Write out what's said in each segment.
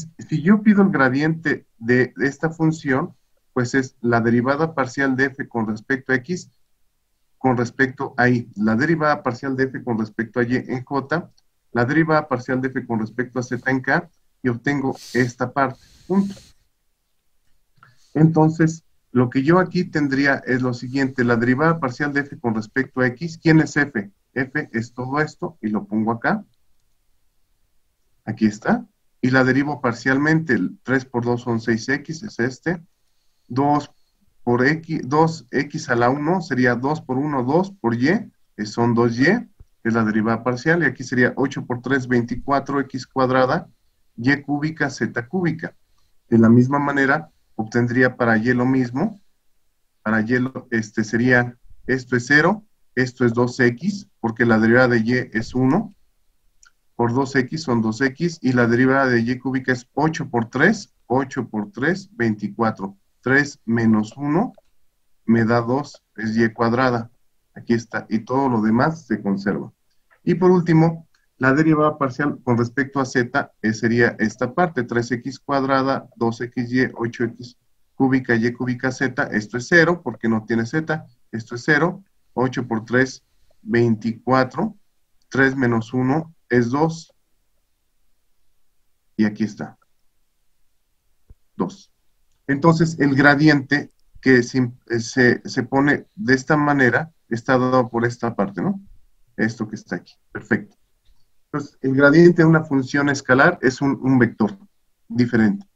Entonces, si yo pido el gradiente de esta función, pues es la derivada parcial de f con respecto a x con respecto a y. La derivada parcial de f con respecto a y en j, la derivada parcial de f con respecto a z en k, y obtengo esta parte, punto. Entonces, lo que yo aquí tendría es lo siguiente, la derivada parcial de f con respecto a x, ¿quién es f? F es todo esto, y lo pongo acá. Aquí está. Y la derivo parcialmente, el 3 por 2 son 6x, es este. 2 por x, 2x a la 1 sería 2 por 1, 2 por y, son 2y, es la derivada parcial, y aquí sería 8 por 3, 24x cuadrada, y cúbica, z cúbica. De la misma manera, obtendría para y lo mismo, para y sería, esto es 0, esto es 2x, porque la derivada de y es 1, por 2x son 2x, y la derivada de y cúbica es 8 por 3, 24. 3 menos 1 me da 2, es y cuadrada. Aquí está, y todo lo demás se conserva. Y por último, la derivada parcial con respecto a z sería esta parte, 3x cuadrada, 2xy, 8x cúbica, y cúbica z, esto es 0, porque no tiene z, esto es 0, 8 por 3, 24, 3 menos 1 es 2, y aquí está, 2. Entonces, el gradiente que se pone de esta manera está dado por esta parte, ¿no? Esto que está aquí. Perfecto. Entonces, el gradiente de una función escalar es un vector diferente.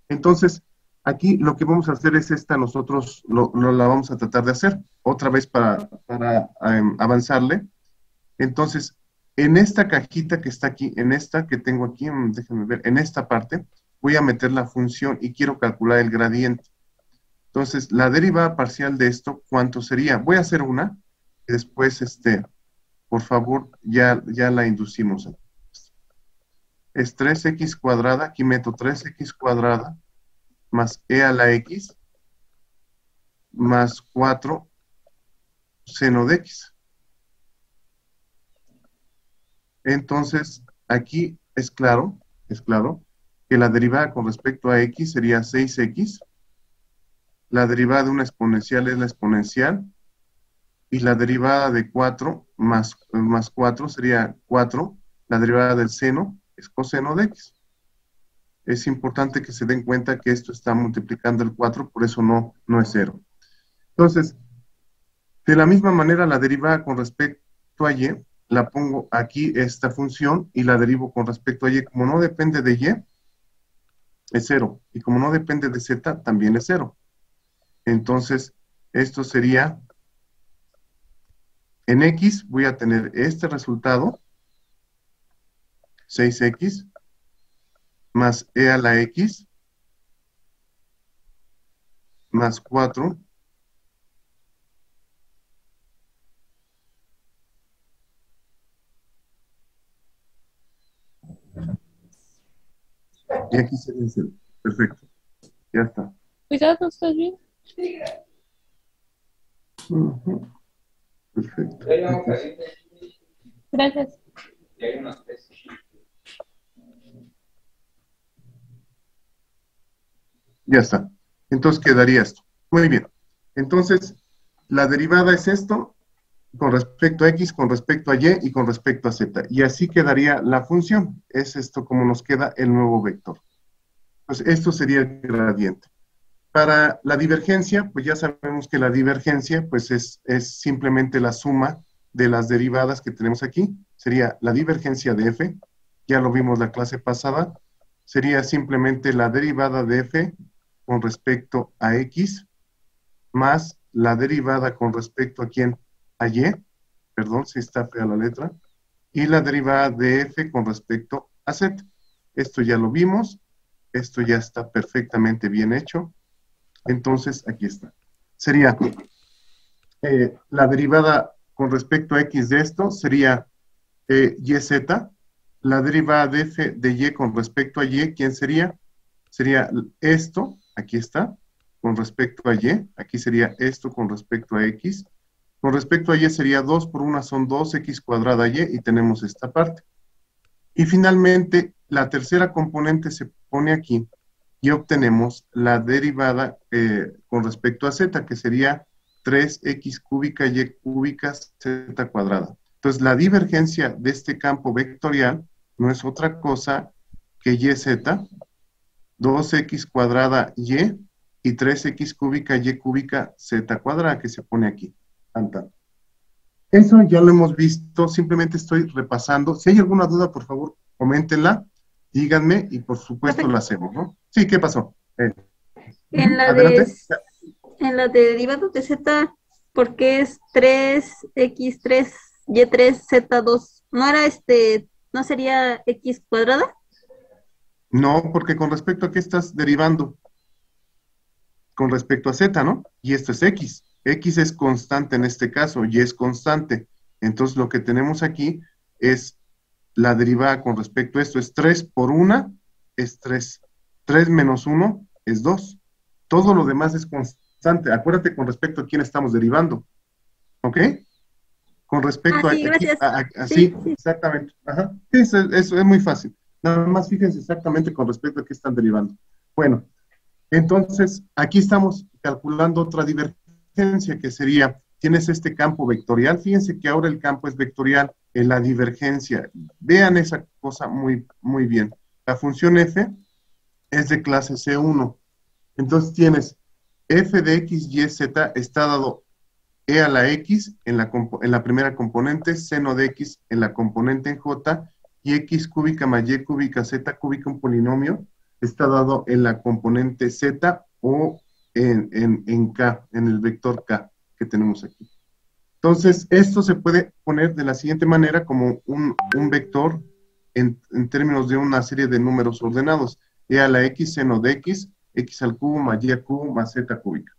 Entonces, aquí lo que vamos a hacer es esta, nosotros la vamos a tratar de hacer otra vez para avanzarle. Entonces, en esta cajita que está aquí, en esta que tengo aquí, déjenme ver, en esta parte, voy a meter la función y quiero calcular el gradiente. Entonces, la derivada parcial de esto, ¿cuánto sería? Voy a hacer una, y después, por favor, ya la inducimos. Es 3x cuadrada, aquí meto 3x cuadrada, más e a la x, más 4 seno de x. Entonces, aquí es claro que la derivada con respecto a x sería 6x, la derivada de una exponencial es la exponencial, y la derivada de 4 más 4 sería 4, la derivada del seno es coseno de x. Es importante que se den cuenta que esto está multiplicando el 4, por eso no es 0. Entonces, de la misma manera, la derivada con respecto a y, la pongo aquí, esta función, y la derivo con respecto a y. Como no depende de y, es 0. Y como no depende de z, también es 0. Entonces, esto sería, en x voy a tener este resultado, 6x, más e a la x, más 4, y aquí sería 0. Perfecto. Ya está. Cuidado, ¿estás bien? Perfecto. Gracias. Ya está. Entonces quedaría esto. Muy bien. Entonces, la derivada es esto con respecto a x, con respecto a y y con respecto a z. Y así quedaría la función. Es esto como nos queda el nuevo vector. Pues esto sería el gradiente. Para la divergencia, pues ya sabemos que la divergencia pues es simplemente la suma de las derivadas que tenemos aquí. Sería la divergencia de f, ya lo vimos la clase pasada, sería simplemente la derivada de f con respecto a x, más la derivada con respecto a quién, a y, perdón si está fea la letra, y la derivada de f con respecto a z. Esto ya lo vimos, esto ya está perfectamente bien hecho. Entonces, aquí está. Sería la derivada con respecto a x de esto, sería yz. La derivada de f de y con respecto a y, ¿quién sería? Sería esto, aquí está, con respecto a y. Aquí sería esto con respecto a x. Con respecto a y sería 2 por 1 son 2x cuadrada y tenemos esta parte. Y finalmente, la tercera componente se pone aquí y obtenemos la derivada con respecto a z, que sería 3x cúbica y cúbica z cuadrada. Entonces, la divergencia de este campo vectorial no es otra cosa que yz, 2x cuadrada y 3x cúbica y cúbica z cuadrada, que se pone aquí. Tan, tan. Eso ya lo hemos visto, simplemente estoy repasando. Si hay alguna duda, por favor, coméntenla, díganme y por supuesto Profe, la hacemos, ¿no? Sí, ¿qué pasó? en la de, Adelante. en la de derivados de z, ¿por qué es 3x3 y3z2? ¿No era no sería x cuadrada? No, porque con respecto a qué estás derivando, con respecto a z, ¿no? Y esto es x. X es constante en este caso, y es constante. Entonces lo que tenemos aquí es la derivada con respecto a esto, es 3 por 1, es 3. 3 menos 1 es 2. Todo lo demás es constante. Acuérdate con respecto a quién estamos derivando, ¿ok? Con Ah, respecto a sí, aquí, gracias. Sí, así, sí. exactamente. Ajá. Eso es muy fácil. Nada más fíjense exactamente con respecto a qué están derivando. Bueno, entonces aquí estamos calculando otra divergencia que sería, tienes este campo vectorial, fíjense que ahora el campo es vectorial en la divergencia. Vean esa cosa muy, muy bien. La función f es de clase C1. Entonces tienes f de x, y, z está dado e a la x en la primera componente, seno de x en la componente en j, y x cúbica más y cúbica z cúbica, un polinomio, está dado en la componente z o en k, en el vector k que tenemos aquí. Entonces, esto se puede poner de la siguiente manera como un vector en términos de una serie de números ordenados. E a la x seno de x al cubo más y al cubo más z cúbica.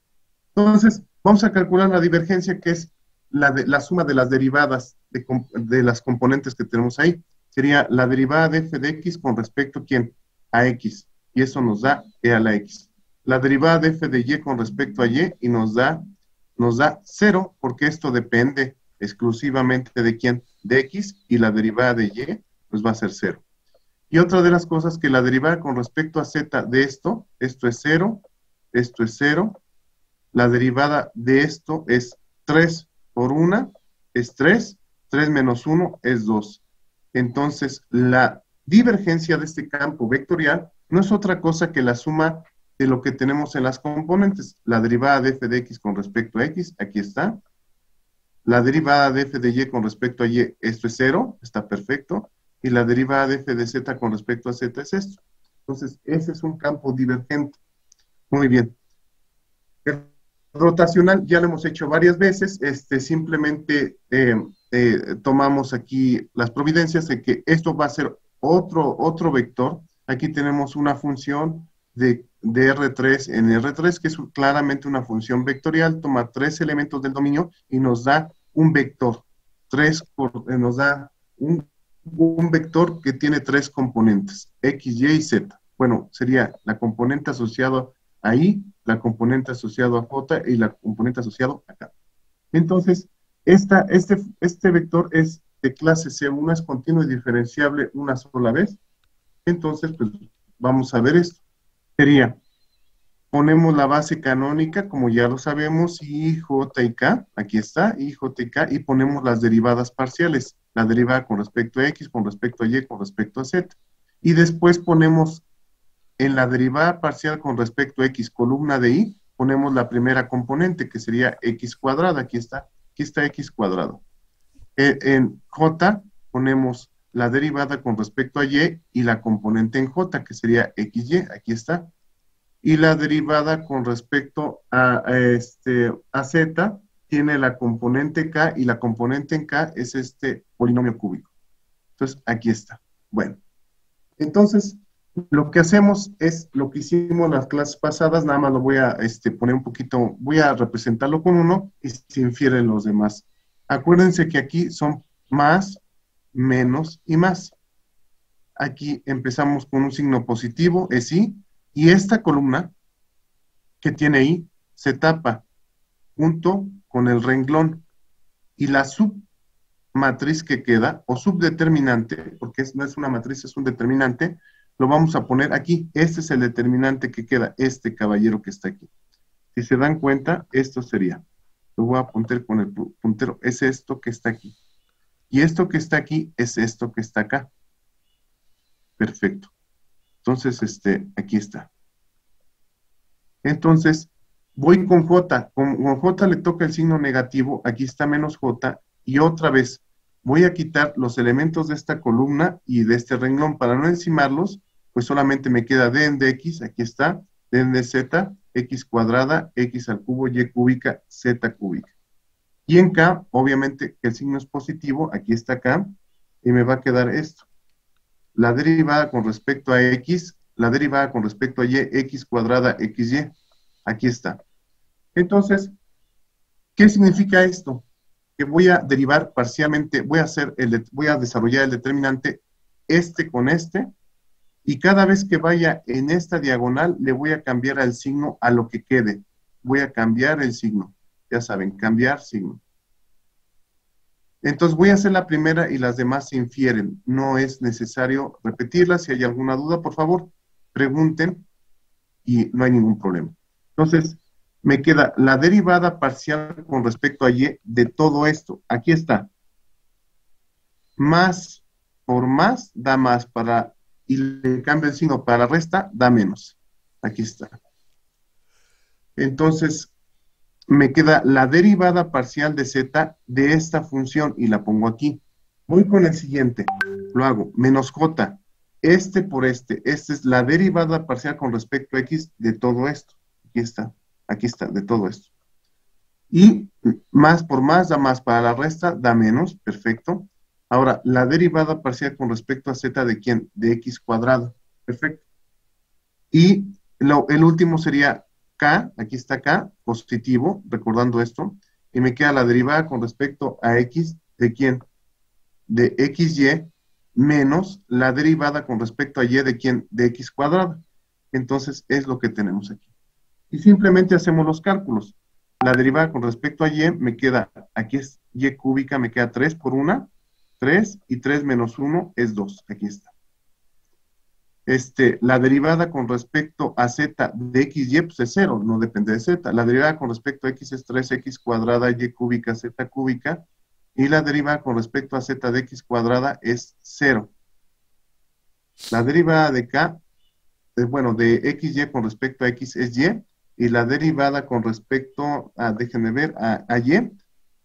Entonces, vamos a calcular la divergencia, que es la suma de las derivadas de las componentes que tenemos ahí. Sería la derivada de f de x con respecto a quién? A x. Y eso nos da e a la x. La derivada de f de y con respecto a y nos da 0, porque esto depende exclusivamente de quién? De x, y la derivada de y pues va a ser 0. Y otra de las cosas que la derivada con respecto a z de esto es 0, esto es 0, la derivada de esto es 3 por 1, es 3, 3 menos 1 es 2. Entonces, la divergencia de este campo vectorial no es otra cosa que la suma de lo que tenemos en las componentes. La derivada de f de x con respecto a x, aquí está. La derivada de f de y con respecto a y, esto es 0, está perfecto. Y la derivada de f de z con respecto a z es esto. Entonces, ese es un campo divergente. Muy bien. El rotacional ya lo hemos hecho varias veces, simplemente tomamos aquí las providencias de que esto va a ser otro vector. Aquí tenemos una función de R3 en R3, que es claramente una función vectorial, toma 3 elementos del dominio y nos da un vector. Nos da un vector que tiene 3 componentes, X, Y y Z. Bueno, sería la componente asociada ahí, la componente asociada a J y la componente asociada acá. Entonces, este vector es de clase C1, es continuo y diferenciable una sola vez. Entonces, pues vamos a ver esto. Sería, ponemos la base canónica, como ya lo sabemos, I, J y K, aquí está, I, J y K, y ponemos las derivadas parciales, la derivada con respecto a X, con respecto a Y, con respecto a Z. Y después ponemos en la derivada parcial con respecto a x columna de y, ponemos la primera componente, que sería x cuadrada. Aquí está x cuadrado. En j ponemos la derivada con respecto a y la componente en j, que sería xy. Aquí está. Y la derivada con respecto a z tiene la componente k, y la componente en k es este polinomio cúbico. Entonces, aquí está. Bueno, entonces, lo que hacemos es lo que hicimos en las clases pasadas, nada más lo voy a poner un poquito, voy a representarlo con uno y se infieren los demás. Acuérdense que aquí son más, menos y más. Aquí empezamos con un signo positivo, es y esta columna que tiene I se tapa junto con el renglón, y la submatriz que queda, o subdeterminante, porque no es una matriz, es un determinante, lo vamos a poner aquí. Este es el determinante que queda, este caballero que está aquí. Si se dan cuenta, esto sería, lo voy a apuntar con el puntero, es esto que está aquí. Y esto que está aquí es esto que está acá. Perfecto. Entonces, aquí está. Entonces, voy con J. Con J le toca el signo negativo, aquí está menos J, y otra vez voy a quitar los elementos de esta columna y de este renglón. Para no encimarlos, pues solamente me queda d de x, aquí está, d de z, x cuadrada, x al cubo, y cúbica, z cúbica. Y en K, obviamente, que el signo es positivo, aquí está K, y me va a quedar esto. La derivada con respecto a x, la derivada con respecto a y, x cuadrada, xy. Aquí está. Entonces, ¿qué significa esto? Que voy a derivar parcialmente, voy a desarrollar el determinante este con este, y cada vez que vaya en esta diagonal, le voy a cambiar el signo a lo que quede. Voy a cambiar el signo. Ya saben, cambiar signo. Entonces voy a hacer la primera y las demás se infieren. No es necesario repetirlas. Si hay alguna duda, por favor, pregunten y no hay ningún problema. Entonces, me queda la derivada parcial con respecto a y de todo esto. Aquí está. Más por más da más y le cambio el signo para la resta, da menos. Aquí está. Entonces, me queda la derivada parcial de z de esta función y la pongo aquí. Voy con el siguiente. Lo hago. Menos j. Este por este. Esta es la derivada parcial con respecto a x de todo esto. Aquí está, de todo esto. Y más por más da más, para la resta da menos, perfecto. Ahora, la derivada parcial con respecto a z de ¿quién? De x cuadrado, perfecto. Y el último sería k, aquí está k, positivo, recordando esto, y me queda la derivada con respecto a x de ¿quién? De xy menos la derivada con respecto a y de ¿quién? De x cuadrado. Entonces, es lo que tenemos aquí. Y simplemente hacemos los cálculos. La derivada con respecto a y me queda, aquí es y cúbica, me queda 3 por 1, 3, y 3 menos 1 es 2, aquí está. La derivada con respecto a z de xy, pues es 0, no depende de z. La derivada con respecto a x es 3x cuadrada, y cúbica, z cúbica, y la derivada con respecto a z de x cuadrada es 0. La derivada de k, de xy con respecto a x es y la derivada con respecto a, déjenme ver, a y,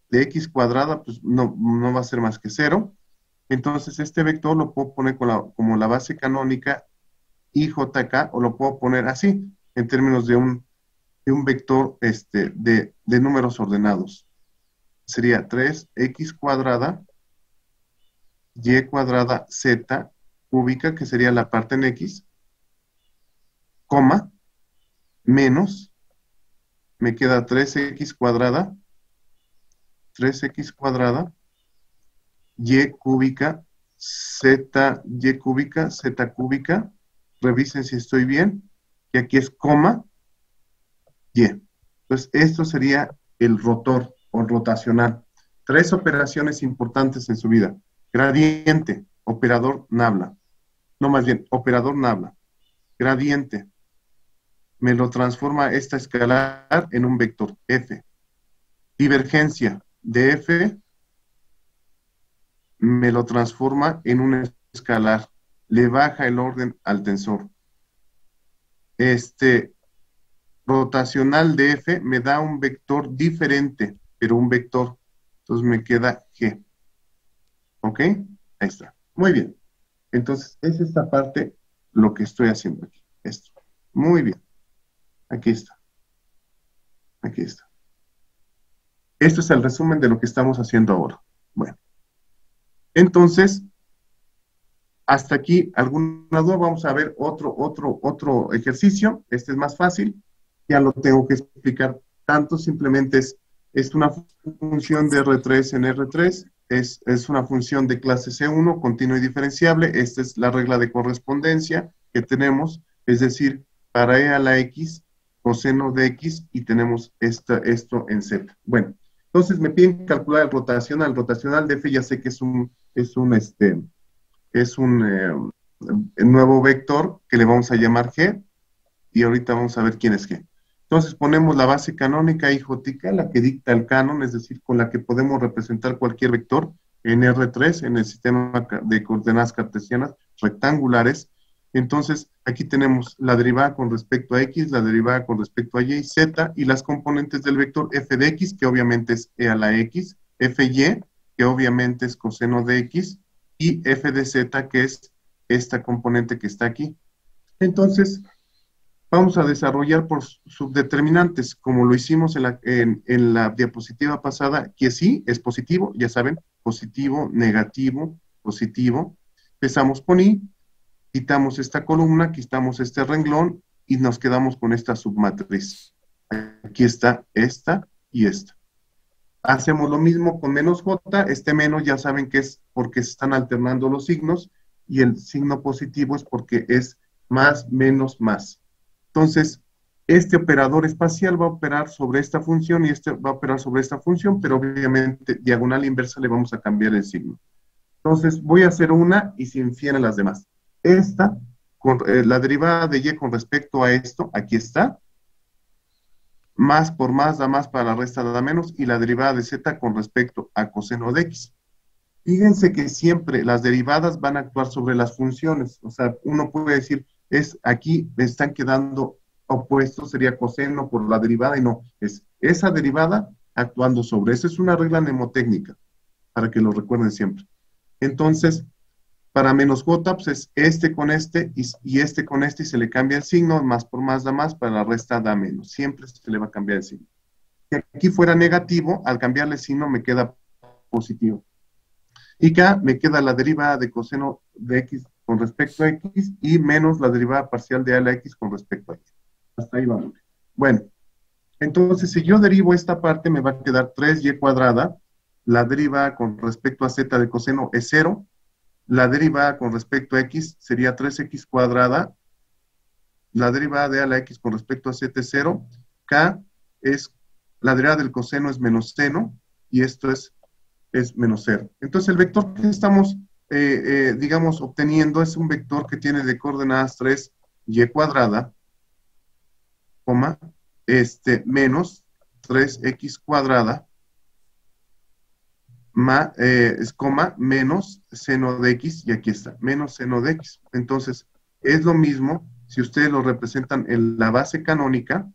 de x cuadrada, pues no va a ser más que 0. Entonces, este vector lo puedo poner como la base canónica IJK, o lo puedo poner así, en términos de un vector de números ordenados. Sería 3x cuadrada, y cuadrada, z cúbica, que sería la parte en x, coma, menos, me queda 3x cuadrada, y cúbica, y cúbica, z cúbica, revisen si estoy bien, y aquí es coma, y. Entonces, esto sería el rotor o rotacional. 3 operaciones importantes en su vida. Gradiente, operador nabla. No, más bien, operador nabla. Gradiente, me lo transforma esta escalar en un vector f. Divergencia de f, me lo transforma en un escalar. Le baja el orden al tensor. Rotacional de f me da un vector diferente, pero un vector. Entonces me queda g. ¿Ok? Ahí está. Muy bien. Entonces, es esta parte lo que estoy haciendo aquí. Esto. Muy bien. Aquí está. Aquí está. Esto es el resumen de lo que estamos haciendo ahora. Bueno. Entonces, hasta aquí, ¿alguna duda? Vamos a ver otro ejercicio. Este es más fácil. Ya lo tengo que explicar tanto. Simplemente es una función de R3 en R3. Es una función de clase C1, continua y diferenciable. Esta es la regla de correspondencia que tenemos. Es decir, para e a la x, coseno de x, y tenemos esto en z. Bueno, entonces me piden calcular el rotacional. El rotacional de f ya sé que es un el nuevo vector que le vamos a llamar G, y ahorita vamos a ver quién es G. Entonces ponemos la base canónica IJtica, la que dicta el canon, es decir, con la que podemos representar cualquier vector en R3, en el sistema de coordenadas cartesianas rectangulares. Entonces, aquí tenemos la derivada con respecto a X, la derivada con respecto a Y, Z, y las componentes del vector f de X, que obviamente es e a la X, Fy, que obviamente es coseno de X, y f de Z, que es esta componente que está aquí. Entonces, vamos a desarrollar por subdeterminantes, como lo hicimos en la diapositiva pasada, que sí es positivo, ya saben, positivo, negativo, positivo. Empezamos con I, quitamos esta columna, quitamos este renglón y nos quedamos con esta submatriz. Aquí está esta y esta. Hacemos lo mismo con menos J, este menos ya saben que es porque se están alternando los signos, y el signo positivo es porque es más, menos, más. Entonces, este operador espacial va a operar sobre esta función y este va a operar sobre esta función, pero obviamente diagonal inversa le vamos a cambiar el signo. Entonces, voy a hacer una y se infieren las demás. Esta, la derivada de Y con respecto a esto, aquí está. Más por más da más, para la resta da menos, y la derivada de Z con respecto a coseno de X. Fíjense que siempre las derivadas van a actuar sobre las funciones. O sea, uno puede decir, aquí me están quedando opuestos, sería coseno por la derivada, y no, es esa derivada actuando sobre. Esa es una regla mnemotécnica, para que lo recuerden siempre. Entonces, para menos J, pues es este con este, y este con este, y se le cambia el signo, más por más da más, para la resta da menos. Siempre se le va a cambiar el signo. Si aquí fuera negativo, al cambiarle el signo me queda positivo. Y acá me queda la derivada de coseno de X con respecto a X, y menos la derivada parcial de a la X con respecto a X. Hasta ahí vamos. Bueno, entonces si yo derivo esta parte, me va a quedar 3y cuadrada, la derivada con respecto a z de coseno es 0, la derivada con respecto a x sería 3x cuadrada, la derivada de a la x con respecto a z es 0, k es, la derivada del coseno es menos seno, y esto es menos 0. Entonces el vector que estamos, digamos, obteniendo es un vector que tiene de coordenadas 3y cuadrada, coma, menos 3x cuadrada, coma, menos seno de x, y aquí está, menos seno de x. Entonces, es lo mismo si ustedes lo representan en la base canónica,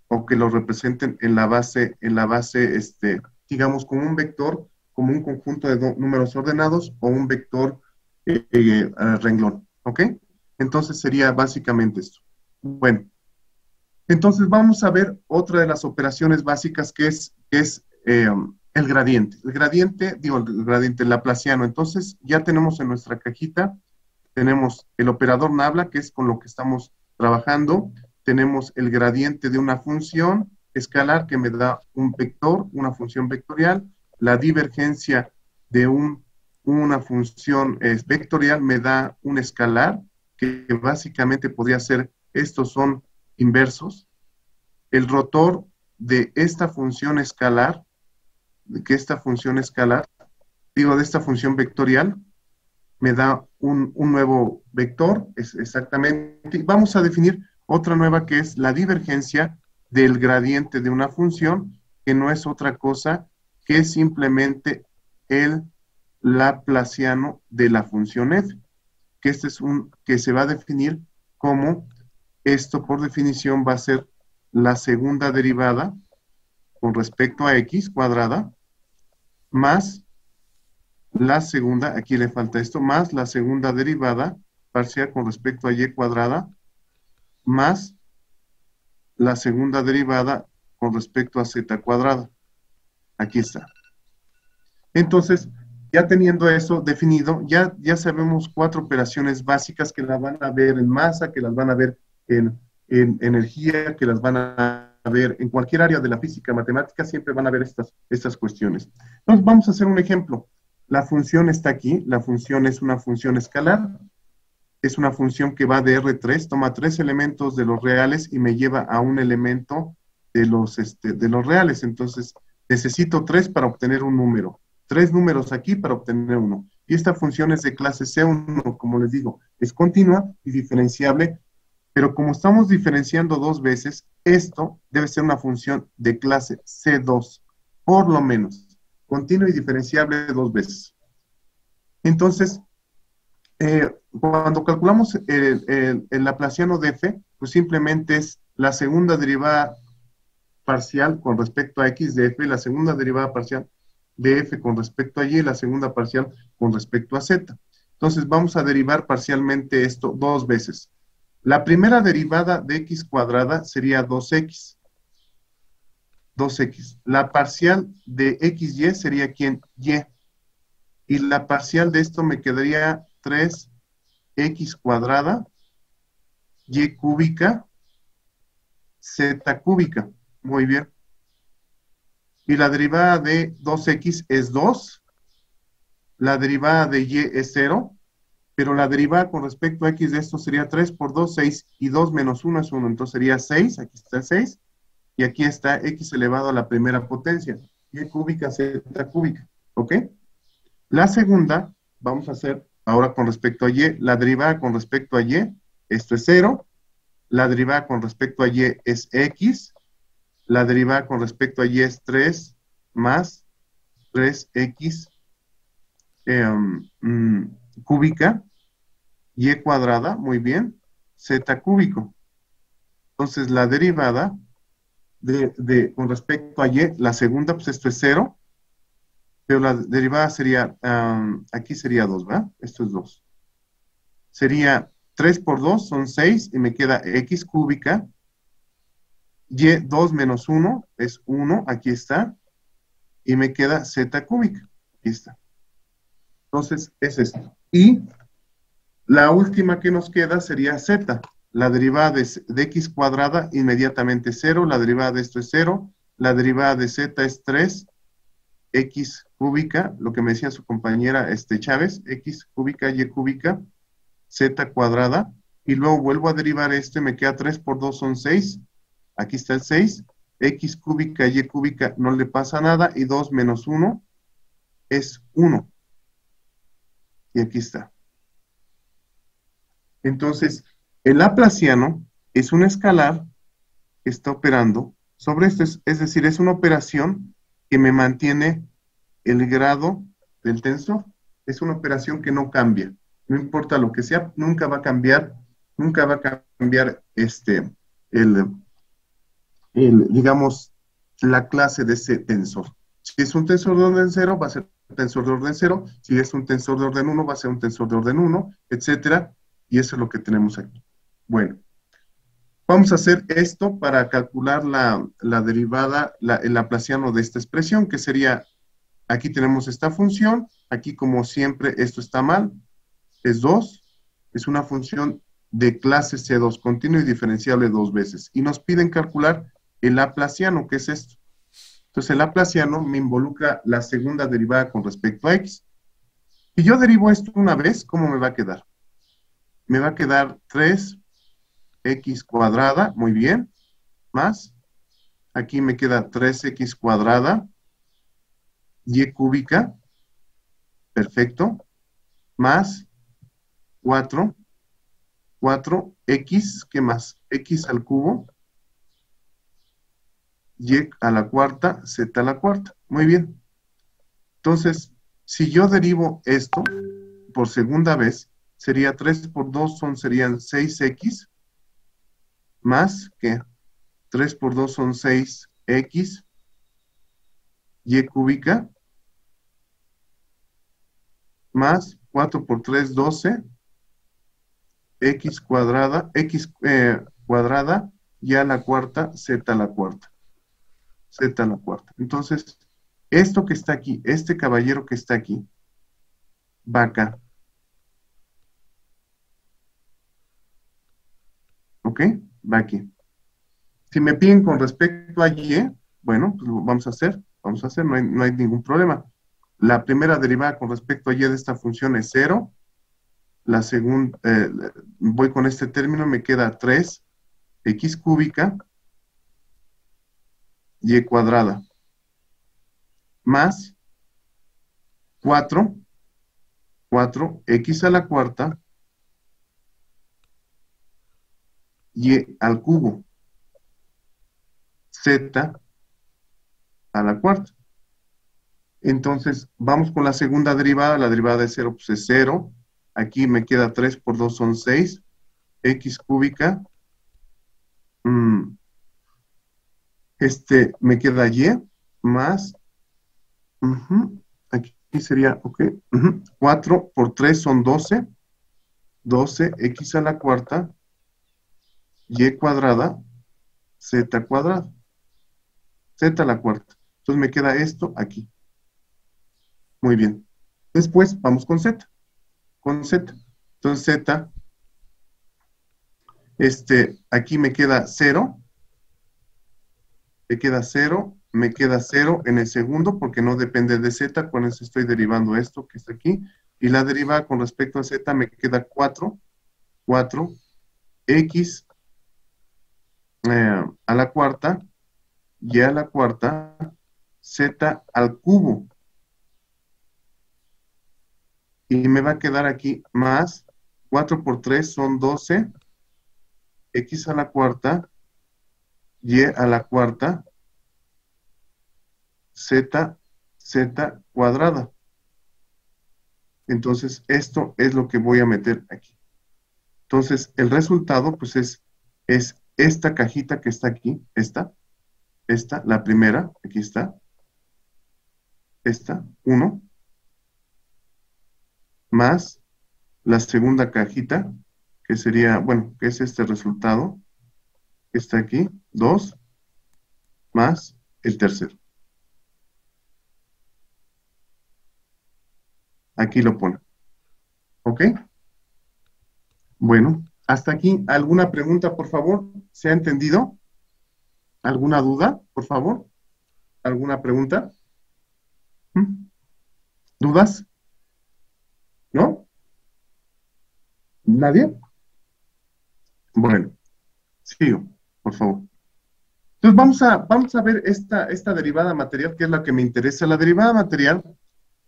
o que lo representen en la base, digamos, como un vector, como un conjunto de números ordenados, o un vector renglón, ¿ok? Entonces sería básicamente esto. Bueno, entonces vamos a ver otra de las operaciones básicas, que es el gradiente. El gradiente laplaciano. Entonces ya tenemos en nuestra cajita, tenemos el operador nabla, que es con lo que estamos trabajando. Tenemos el gradiente de una función escalar que me da un vector, una función vectorial. La divergencia de una función vectorial me da un escalar, que básicamente podría ser, estos son inversos. El rotor de esta función escalar, de esta función vectorial, me da un nuevo vector, exactamente. Y vamos a definir otra nueva, que es la divergencia del gradiente de una función, que no es otra cosa que simplemente el laplaciano de la función f, que que se va a definir como, esto por definición va a ser la segunda derivada con respecto a x cuadrada, más la segunda, aquí le falta esto, más la segunda derivada parcial con respecto a y cuadrada, más la segunda derivada con respecto a z cuadrada. Aquí está. Entonces, ya teniendo eso definido, ya sabemos 4 operaciones básicas, que las van a ver en masa, que las van a ver en energía, que las van a ver en cualquier área de la física matemática, siempre van a ver estas cuestiones. Entonces, vamos a hacer un ejemplo. La función está aquí, la función es una función escalar, es una función que va de R3, toma 3 elementos de los reales y me lleva a un elemento de los reales. Entonces, necesito 3 para obtener un número, 3 números aquí para obtener uno. Y esta función es de clase C1, como les digo, es continua y diferenciable, pero como estamos diferenciando dos veces, esto debe ser una función de clase C2, por lo menos, continua y diferenciable dos veces. Entonces, cuando calculamos el laplaciano de f, pues simplemente es la segunda derivada parcial con respecto a x de f, la segunda derivada parcial de f con respecto a y, la segunda parcial con respecto a z. Entonces vamos a derivar parcialmente esto dos veces. La primera derivada de x cuadrada sería 2x. 2x. La parcial de xy sería ¿quién? Y. Y la parcial de esto me quedaría 3x cuadrada, y cúbica, z cúbica. Muy bien. Y la derivada de 2x es 2. La derivada de y es 0. Pero la derivada con respecto a x de esto sería 3 por 2, 6. Y 2 menos 1 es 1. Entonces sería 6. Aquí está el 6. Y aquí está x elevado a la primera potencia. Y cúbica, z cúbica. ¿Ok? La segunda, vamos a hacer ahora con respecto a y. La derivada con respecto a y, esto es 0. La derivada con respecto a y es x. La derivada con respecto a y es 3 más 3x cúbica, y cuadrada, muy bien, z cúbico. Entonces la derivada con respecto a y, la segunda, pues esto es 0, pero la derivada sería, aquí sería 2, ¿verdad? Esto es 2. Sería 3 por 2 son 6 y me queda x cúbica, y 2 menos 1 es 1, aquí está, y me queda z cúbica, aquí está. Entonces es esto. Y la última que nos queda sería z. La derivada de x cuadrada inmediatamente 0, la derivada de esto es 0, la derivada de z es 3, x cúbica, lo que me decía su compañera Chávez, x cúbica, y cúbica, z cuadrada, y luego vuelvo a derivar esto y me queda 3 por 2 son 6, aquí está el 6, x cúbica, y cúbica no le pasa nada, y 2 menos 1 es 1, y aquí está. Entonces, el laplaciano es un escalar que está operando sobre esto, es decir, es una operación que me mantiene el grado del tensor. Es una operación que no cambia. No importa lo que sea, nunca va a cambiar digamos, la clase de ese tensor. Si es un tensor de orden 0, va a ser un tensor de orden 0. Si es un tensor de orden 1, va a ser un tensor de orden 1, etcétera. Y eso es lo que tenemos aquí. Bueno, vamos a hacer esto para calcular la derivada, el laplaciano de esta expresión, que sería, aquí tenemos esta función, aquí como siempre esto está mal, es 2, es una función de clase C2, continua y diferenciable dos veces. Y nos piden calcular el laplaciano, que es esto. Entonces el laplaciano me involucra la segunda derivada con respecto a x. Si yo derivo esto una vez, ¿cómo me va a quedar? Me va a quedar 3x cuadrada, muy bien, más, aquí me queda 3x cuadrada, y cúbica, perfecto, más 4x, ¿qué más? X al cubo, y a la cuarta, z a la cuarta. Muy bien. Entonces, si yo derivo esto por segunda vez, sería 3 por 2 serían 6x, más que 3 por 2 son 6x, y cúbica, más 4 por 3, 12, x cuadrada, cuadrada, y a la cuarta, z a la cuarta. Z a la cuarta. Entonces, esto que está aquí, este caballero que está aquí, va acá. ¿Ok? Va aquí. Si me piden con respecto a y, bueno, pues lo vamos a hacer, no hay ningún problema. La primera derivada con respecto a y de esta función es 0. La segunda, voy con este término, me queda 3x cúbica, y cuadrada, más 4 4x a la cuarta y al cubo z a la cuarta. Entonces, vamos con la segunda derivada. La derivada de 0, pues es 0. Aquí me queda 3 por 2 son 6. X cúbica. Me queda y más. Aquí sería, ok. 4 por 3 son 12. 12x a la cuarta y cuadrada z cuadrada. Z a la cuarta. Entonces me queda esto aquí. Muy bien. Después vamos con z. Con z. Entonces z, aquí me queda 0. Me queda 0. Me queda 0 en el segundo porque no depende de z. Con eso estoy derivando esto que está aquí. Y la derivada con respecto a z me queda 4. 4. X a la cuarta y a la cuarta z al cubo. Y me va a quedar aquí más 4 por 3 son 12, x a la cuarta, y a la cuarta, z cuadrada. Entonces, esto es lo que voy a meter aquí. Entonces, el resultado, pues es esta cajita que está aquí, esta, la primera, aquí está, esta, 1, más la segunda cajita, que sería, bueno, que es este resultado, que está aquí, 2, más el tercero. Aquí lo pone. ¿Ok? Bueno, hasta aquí, ¿alguna pregunta, por favor? ¿Se ha entendido? ¿Alguna duda, por favor? ¿Alguna pregunta? ¿Dudas? ¿No? ¿Nadie? Bueno, sigo, por favor. Entonces vamos a ver esta derivada material, que es la que me interesa. La derivada material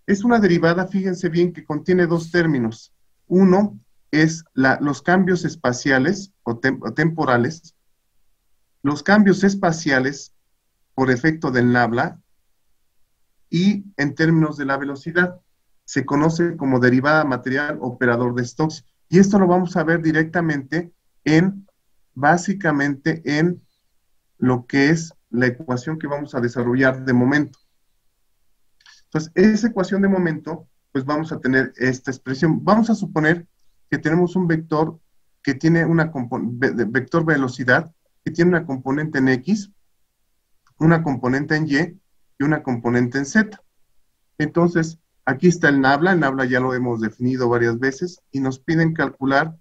es una derivada, fíjense bien, que contiene dos términos. Uno es los cambios espaciales o temporales. Los cambios espaciales por efecto del Nabla y en términos de la velocidad. Se conoce como derivada material operador de Stokes. Y esto lo vamos a ver directamente básicamente en lo que es la ecuación que vamos a desarrollar de momento. Entonces, esa ecuación de momento, pues vamos a tener esta expresión. Vamos a suponer que tenemos un vector que tiene una vector velocidad, que tiene una componente en X, una componente en Y y una componente en Z. Entonces, aquí está el Nabla ya lo hemos definido varias veces, y nos piden calcular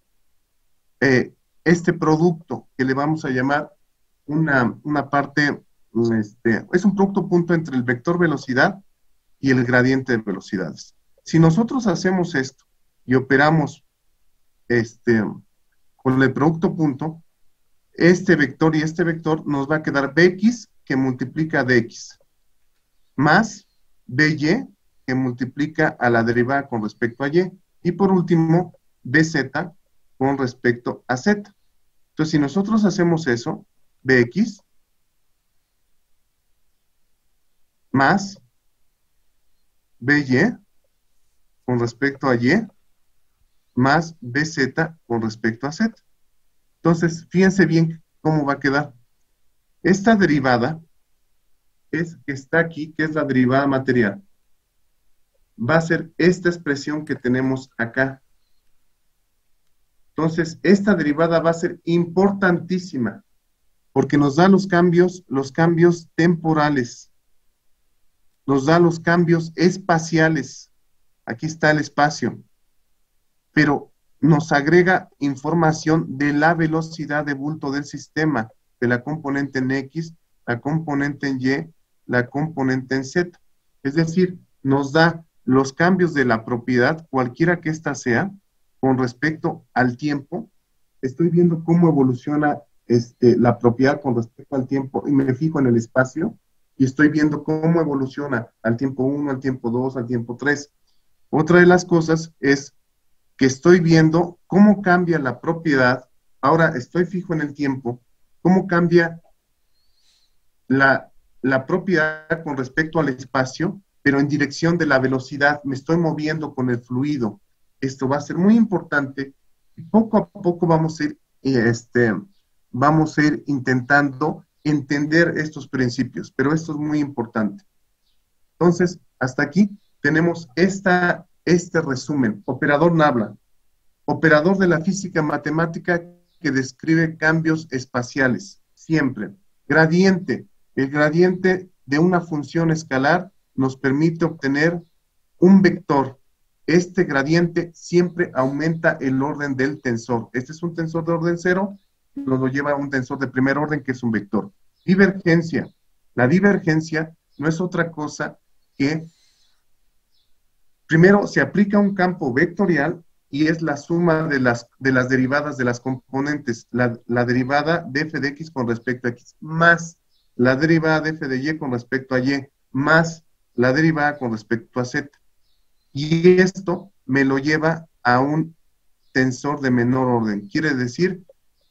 este producto que le vamos a llamar una parte, es un producto punto entre el vector velocidad y el gradiente de velocidades. Si nosotros hacemos esto y operamos con el producto punto, este vector y este vector nos va a quedar Bx que multiplica dx, más By que multiplica a la derivada con respecto a y, y por último, Bz con respecto a z. Entonces, si nosotros hacemos eso, Bx más By con respecto a y, más Bz con respecto a z. Entonces, fíjense bien cómo va a quedar. Esta derivada que está aquí, que es la derivada material, va a ser esta expresión que tenemos acá. Entonces, esta derivada va a ser importantísima, porque nos da los cambios temporales, nos da los cambios espaciales. Aquí está el espacio, pero nos agrega información de la velocidad de bulto del sistema, de la componente en X, la componente en Y, la componente en Z. Es decir, nos da los cambios de la propiedad, cualquiera que ésta sea, con respecto al tiempo. Estoy viendo cómo evoluciona la propiedad con respecto al tiempo y me fijo en el espacio y estoy viendo cómo evoluciona al tiempo 1, al tiempo 2, al tiempo 3. Otra de las cosas es que estoy viendo cómo cambia la propiedad, ahora estoy fijo en el tiempo, cómo cambia la propiedad con respecto al espacio, pero en dirección de la velocidad, me estoy moviendo con el fluido. Esto va a ser muy importante. Poco a poco vamos a ir intentando entender estos principios, pero esto es muy importante. Entonces, hasta aquí tenemos este resumen. Operador Nabla, operador de la física matemática que describe cambios espaciales, siempre. Gradiente, el gradiente de una función escalar nos permite obtener un vector. Este gradiente siempre aumenta el orden del tensor. Este es un tensor de orden 0, nos lo lleva a un tensor de primer orden que es un vector. Divergencia. La divergencia no es otra cosa que, primero, se aplica un campo vectorial y es la suma de las derivadas de las componentes, la derivada de f de x con respecto a x, más la derivada de f de y con respecto a y, más la derivada con respecto a z. Y esto me lo lleva a un tensor de menor orden. Quiere decir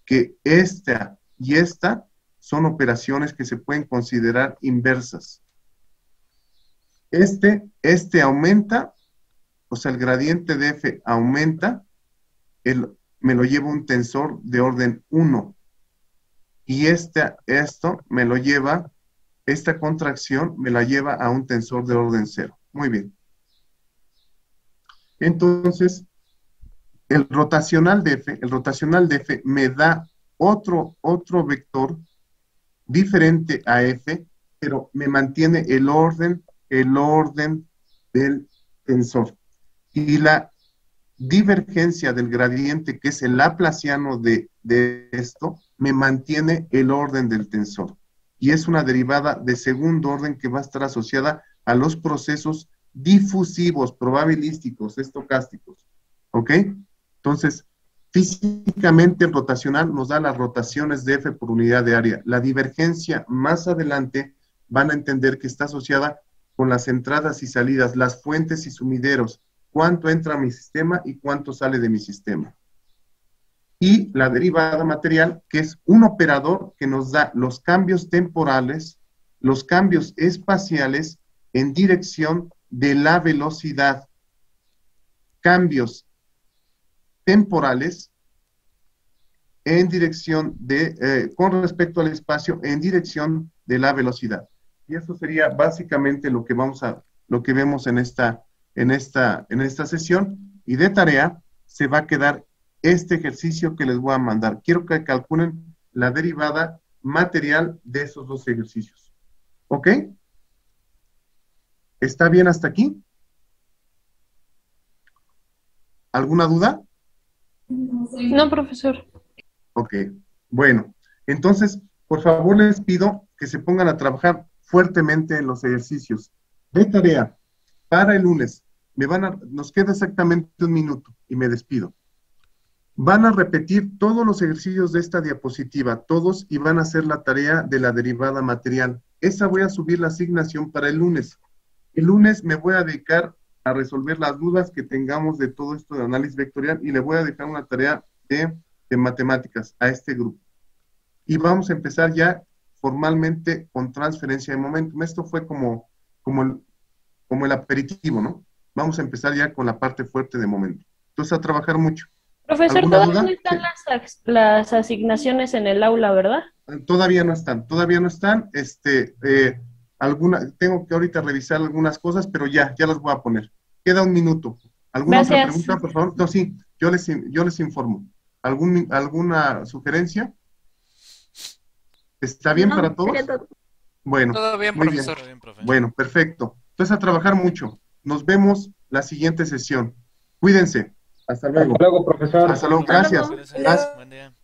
que esta y esta son operaciones que se pueden considerar inversas. Este aumenta, o sea, el gradiente de f aumenta, me lo lleva a un tensor de orden 1. Y esto me lo lleva, esta contracción me la lleva a un tensor de orden 0. Muy bien. Entonces, el rotacional de f me da otro vector diferente a f, pero me mantiene el orden del tensor. Y la divergencia del gradiente, que es el laplaciano de esto, me mantiene el orden del tensor. Y es una derivada de segundo orden que va a estar asociada a los procesos difusivos, probabilísticos, estocásticos. ¿Ok? Entonces, físicamente el rotacional nos da las rotaciones de f por unidad de área. La divergencia, más adelante, van a entender que está asociada con las entradas y salidas, las fuentes y sumideros, cuánto entra a mi sistema y cuánto sale de mi sistema. Y la derivada material, que es un operador que nos da los cambios temporales, los cambios espaciales en dirección de la velocidad. Cambios temporales en dirección de, con respecto al espacio, en dirección de la velocidad. Y eso sería básicamente lo que vemos en esta sesión. Y de tarea se va a quedar este ejercicio que les voy a mandar. Quiero que calculen la derivada material de esos dos ejercicios. ¿Ok? ¿Está bien hasta aquí? ¿Alguna duda? No, profesor. Ok, bueno, entonces, por favor les pido que se pongan a trabajar fuertemente en los ejercicios. De tarea, para el lunes, nos queda exactamente un minuto y me despido. Van a repetir todos los ejercicios de esta diapositiva, todos, y van a hacer la tarea de la derivada material. Esa voy a subir la asignación para el lunes. El lunes me voy a dedicar a resolver las dudas que tengamos de todo esto de análisis vectorial y le voy a dejar una tarea de matemáticas a este grupo. Y vamos a empezar ya formalmente con transferencia de momentum. Esto fue como el aperitivo, ¿no? Vamos a empezar ya con la parte fuerte de momentum. Entonces, a trabajar mucho. Profesor, todavía no están las asignaciones en el aula, ¿verdad? Todavía no están. Tengo que ahorita revisar algunas cosas, pero ya las voy a poner. Queda un minuto. ¿Alguna otra pregunta, por favor? No, sí, yo les informo. ¿Alguna sugerencia? ¿Está bien para todos? Bueno, todo bien, muy profesor. bien. Bueno, perfecto. Entonces, a trabajar mucho. Nos vemos la siguiente sesión. Cuídense. Hasta luego. Hasta luego, profesor. Hasta luego, gracias. Gracias. Buen día.